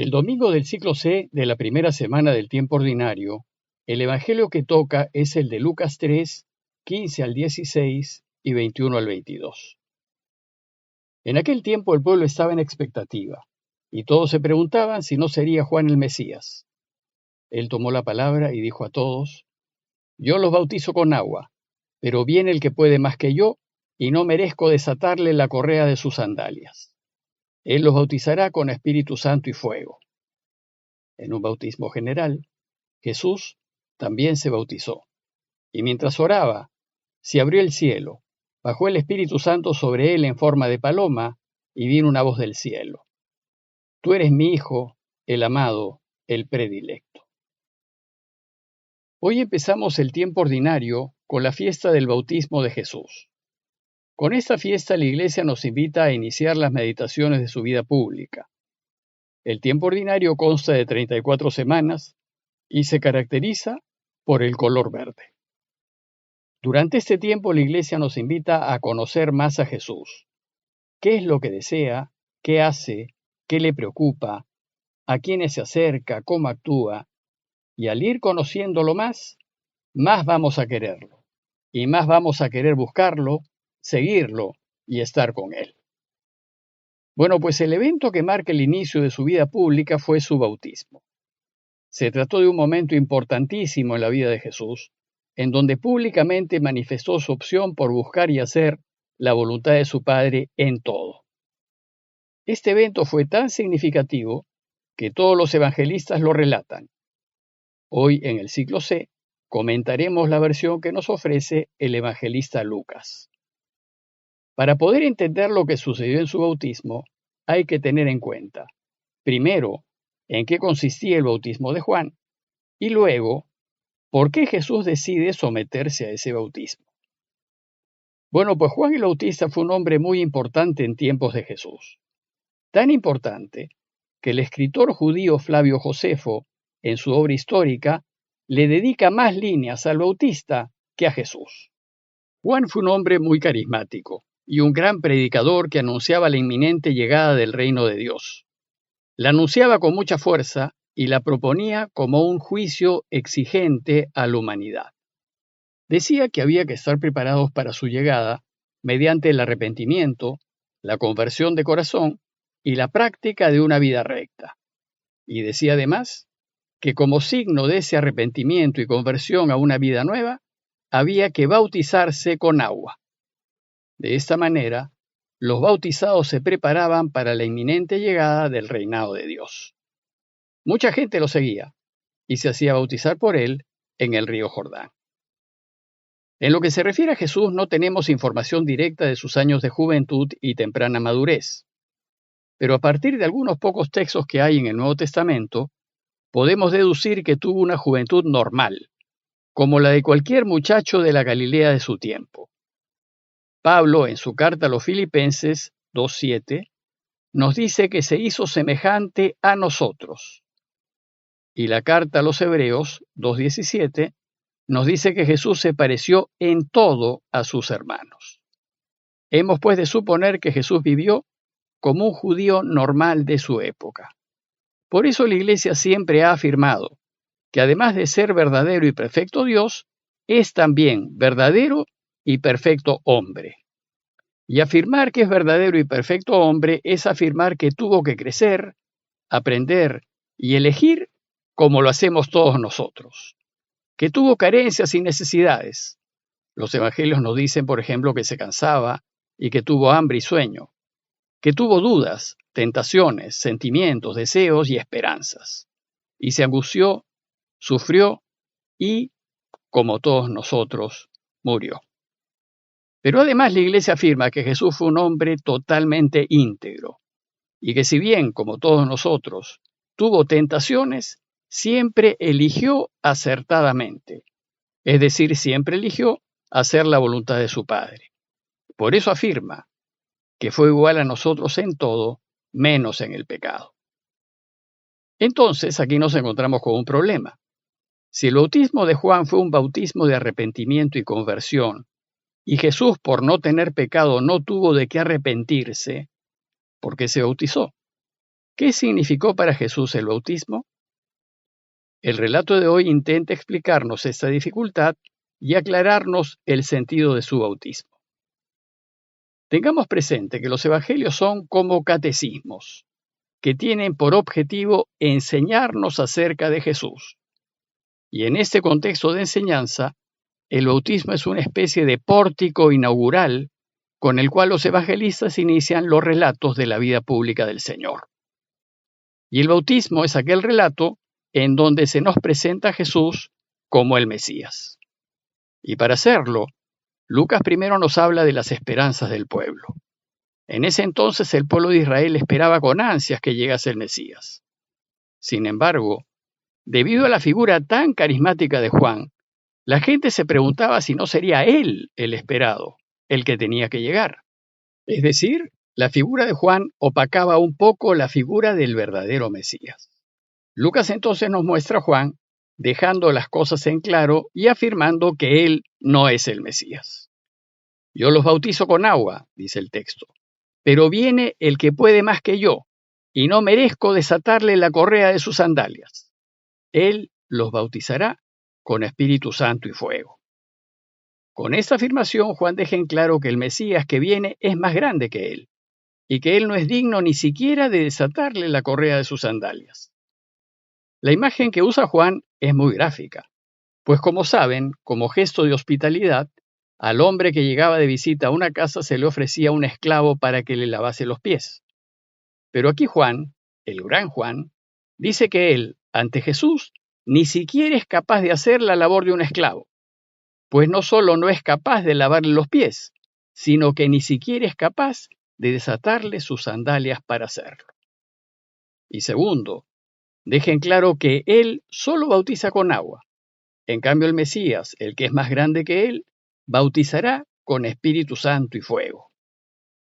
El domingo del ciclo C de la primera semana del tiempo ordinario, el evangelio que toca es el de Lucas 3, 15 al 16 y 21 al 22. En aquel tiempo el pueblo estaba en expectativa, y todos se preguntaban si no sería Juan el Mesías. Él tomó la palabra y dijo a todos: Yo los bautizo con agua, pero viene el que puede más que yo, y no merezco desatarle la correa de sus sandalias. Él los bautizará con Espíritu Santo y fuego. En un bautismo general, Jesús también se bautizó, y mientras oraba, se abrió el cielo, bajó el Espíritu Santo sobre él en forma de paloma, y vino una voz del cielo: Tú eres mi Hijo, el amado, el predilecto. Hoy empezamos el tiempo ordinario con la fiesta del bautismo de Jesús. Con esta fiesta la Iglesia nos invita a iniciar las meditaciones de su vida pública. El tiempo ordinario consta de 34 semanas y se caracteriza por el color verde. Durante este tiempo la Iglesia nos invita a conocer más a Jesús. ¿Qué es lo que desea? ¿Qué hace? ¿Qué le preocupa? ¿A quiénes se acerca? ¿Cómo actúa? Y al ir conociéndolo más vamos a quererlo. Y más vamos a querer buscarlo, seguirlo y estar con él. Bueno, pues el evento que marca el inicio de su vida pública fue su bautismo. Se trató de un momento importantísimo en la vida de Jesús, en donde públicamente manifestó su opción por buscar y hacer la voluntad de su Padre en todo. Este evento fue tan significativo que todos los evangelistas lo relatan. Hoy, en el ciclo C, comentaremos la versión que nos ofrece el evangelista Lucas. Para poder entender lo que sucedió en su bautismo, hay que tener en cuenta, primero, en qué consistía el bautismo de Juan, y luego, ¿por qué Jesús decide someterse a ese bautismo? Bueno, pues Juan el Bautista fue un hombre muy importante en tiempos de Jesús. Tan importante que el escritor judío Flavio Josefo, en su obra histórica, le dedica más líneas al Bautista que a Jesús. Juan fue un hombre muy carismático y un gran predicador que anunciaba la inminente llegada del reino de Dios. La anunciaba con mucha fuerza y la proponía como un juicio exigente a la humanidad. Decía que había que estar preparados para su llegada mediante el arrepentimiento, la conversión de corazón y la práctica de una vida recta. Y decía además que como signo de ese arrepentimiento y conversión a una vida nueva, había que bautizarse con agua. De esta manera, los bautizados se preparaban para la inminente llegada del reinado de Dios. Mucha gente lo seguía y se hacía bautizar por él en el río Jordán. En lo que se refiere a Jesús, no tenemos información directa de sus años de juventud y temprana madurez. Pero a partir de algunos pocos textos que hay en el Nuevo Testamento, podemos deducir que tuvo una juventud normal, como la de cualquier muchacho de la Galilea de su tiempo. Pablo, en su carta a los Filipenses 2:7, nos dice que se hizo semejante a nosotros. Y la carta a los Hebreos 2:17 nos dice que Jesús se pareció en todo a sus hermanos. Hemos pues de suponer que Jesús vivió como un judío normal de su época. Por eso la Iglesia siempre ha afirmado que además de ser verdadero y perfecto Dios, es también verdadero y perfecto hombre. Y afirmar que es verdadero y perfecto hombre es afirmar que tuvo que crecer, aprender y elegir como lo hacemos todos nosotros. Que tuvo carencias y necesidades. Los evangelios nos dicen, por ejemplo, que se cansaba y que tuvo hambre y sueño. Que tuvo dudas, tentaciones, sentimientos, deseos y esperanzas. Y se angustió, sufrió y, como todos nosotros, murió. Pero además la Iglesia afirma que Jesús fue un hombre totalmente íntegro y que si bien, como todos nosotros, tuvo tentaciones, siempre eligió acertadamente. Es decir, siempre eligió hacer la voluntad de su Padre. Por eso afirma que fue igual a nosotros en todo, menos en el pecado. Entonces, aquí nos encontramos con un problema. Si el bautismo de Juan fue un bautismo de arrepentimiento y conversión, y Jesús, por no tener pecado, no tuvo de qué arrepentirse, ¿por qué se bautizó? ¿Qué significó para Jesús el bautismo? El relato de hoy intenta explicarnos esta dificultad y aclararnos el sentido de su bautismo. Tengamos presente que los evangelios son como catecismos, que tienen por objetivo enseñarnos acerca de Jesús. Y en este contexto de enseñanza, el bautismo es una especie de pórtico inaugural con el cual los evangelistas inician los relatos de la vida pública del Señor. Y el bautismo es aquel relato en donde se nos presenta a Jesús como el Mesías. Y para hacerlo, Lucas primero nos habla de las esperanzas del pueblo. En ese entonces el pueblo de Israel esperaba con ansias que llegase el Mesías. Sin embargo, debido a la figura tan carismática de Juan, la gente se preguntaba si no sería él el esperado, el que tenía que llegar. Es decir, la figura de Juan opacaba un poco la figura del verdadero Mesías. Lucas entonces nos muestra a Juan dejando las cosas en claro y afirmando que él no es el Mesías. Yo los bautizo con agua, dice el texto, pero viene el que puede más que yo, y no merezco desatarle la correa de sus sandalias. Él los bautizará con Espíritu Santo y fuego. Con esta afirmación, Juan deja en claro que el Mesías que viene es más grande que él, y que él no es digno ni siquiera de desatarle la correa de sus sandalias. La imagen que usa Juan es muy gráfica, pues como saben, como gesto de hospitalidad, al hombre que llegaba de visita a una casa se le ofrecía un esclavo para que le lavase los pies. Pero aquí Juan, el gran Juan, dice que él, ante Jesús, ni siquiera es capaz de hacer la labor de un esclavo, pues no solo no es capaz de lavarle los pies, sino que ni siquiera es capaz de desatarle sus sandalias para hacerlo. Y segundo, dejen claro que él solo bautiza con agua. En cambio el Mesías, el que es más grande que él, bautizará con Espíritu Santo y fuego.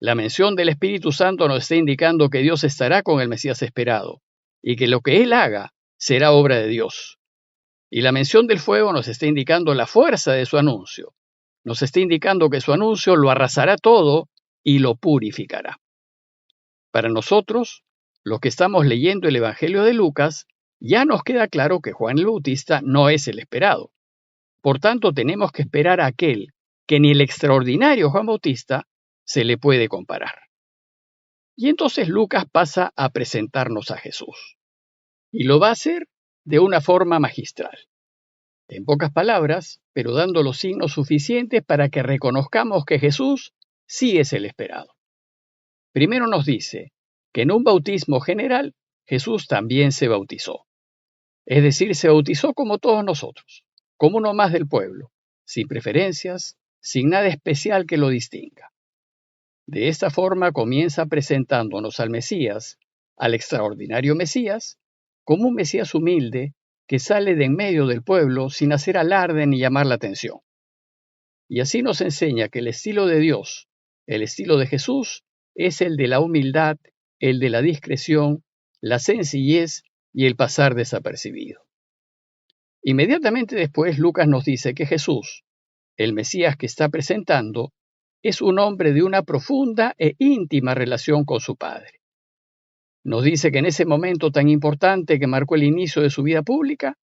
La mención del Espíritu Santo nos está indicando que Dios estará con el Mesías esperado, y que lo que él haga será obra de Dios. Y la mención del fuego nos está indicando la fuerza de su anuncio. Nos está indicando que su anuncio lo arrasará todo y lo purificará. Para nosotros, los que estamos leyendo el Evangelio de Lucas, ya nos queda claro que Juan el Bautista no es el esperado. Por tanto, tenemos que esperar a aquel que ni el extraordinario Juan Bautista se le puede comparar. Y entonces Lucas pasa a presentarnos a Jesús. Y lo va a hacer de una forma magistral. En pocas palabras, pero dando los signos suficientes para que reconozcamos que Jesús sí es el esperado. Primero nos dice que en un bautismo general, Jesús también se bautizó. Es decir, se bautizó como todos nosotros, como uno más del pueblo, sin preferencias, sin nada especial que lo distinga. De esta forma comienza presentándonos al Mesías, al extraordinario Mesías, como un Mesías humilde que sale de en medio del pueblo sin hacer alarde ni llamar la atención. Y así nos enseña que el estilo de Dios, el estilo de Jesús, es el de la humildad, el de la discreción, la sencillez y el pasar desapercibido. Inmediatamente después, Lucas nos dice que Jesús, el Mesías que está presentando, es un hombre de una profunda e íntima relación con su Padre. Nos dice que en ese momento tan importante que marcó el inicio de su vida pública,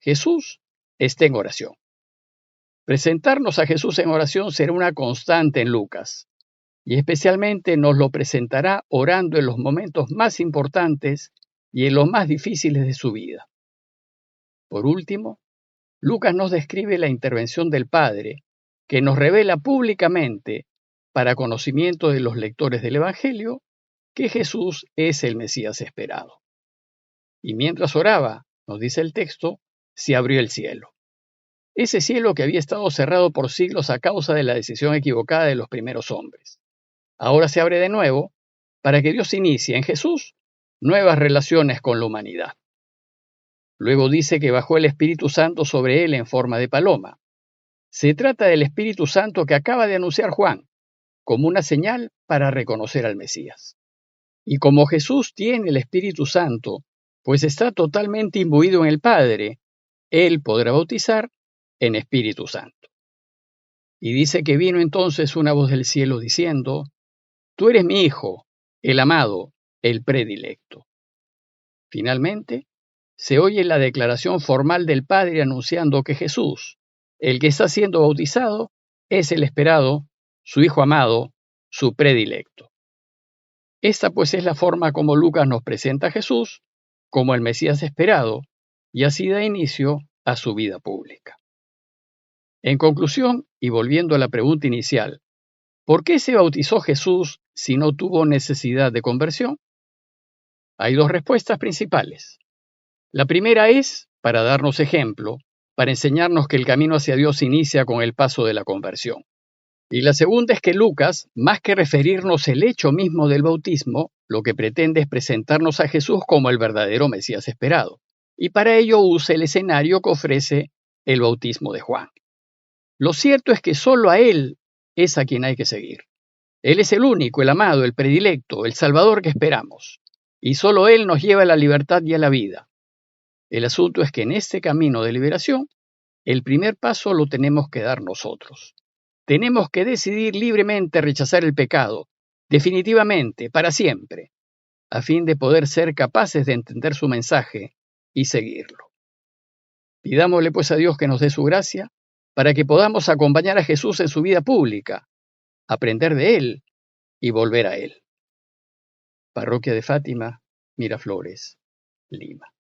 Jesús está en oración. Presentarnos a Jesús en oración será una constante en Lucas, y especialmente nos lo presentará orando en los momentos más importantes y en los más difíciles de su vida. Por último, Lucas nos describe la intervención del Padre, que nos revela públicamente, para conocimiento de los lectores del Evangelio, que Jesús es el Mesías esperado. Y mientras oraba, nos dice el texto, se abrió el cielo. Ese cielo que había estado cerrado por siglos a causa de la decisión equivocada de los primeros hombres. Ahora se abre de nuevo para que Dios inicie en Jesús nuevas relaciones con la humanidad. Luego dice que bajó el Espíritu Santo sobre él en forma de paloma. Se trata del Espíritu Santo que acaba de anunciar Juan, como una señal para reconocer al Mesías. Y como Jesús tiene el Espíritu Santo, pues está totalmente imbuido en el Padre, él podrá bautizar en Espíritu Santo. Y dice que vino entonces una voz del cielo diciendo: Tú eres mi Hijo, el amado, el predilecto. Finalmente, se oye la declaración formal del Padre anunciando que Jesús, el que está siendo bautizado, es el esperado, su Hijo amado, su predilecto. Esta pues es la forma como Lucas nos presenta a Jesús como el Mesías esperado y así da inicio a su vida pública. En conclusión, y volviendo a la pregunta inicial, ¿por qué se bautizó Jesús si no tuvo necesidad de conversión? Hay dos respuestas principales. La primera es para darnos ejemplo, para enseñarnos que el camino hacia Dios inicia con el paso de la conversión. Y la segunda es que Lucas, más que referirnos el hecho mismo del bautismo, lo que pretende es presentarnos a Jesús como el verdadero Mesías esperado. Y para ello usa el escenario que ofrece el bautismo de Juan. Lo cierto es que solo a Él es a quien hay que seguir. Él es el único, el amado, el predilecto, el Salvador que esperamos. Y solo Él nos lleva a la libertad y a la vida. El asunto es que en este camino de liberación, el primer paso lo tenemos que dar nosotros. Tenemos que decidir libremente rechazar el pecado, definitivamente, para siempre, a fin de poder ser capaces de entender su mensaje y seguirlo. Pidámosle pues a Dios que nos dé su gracia para que podamos acompañar a Jesús en su vida pública, aprender de Él y volver a Él. Parroquia de Fátima, Miraflores, Lima.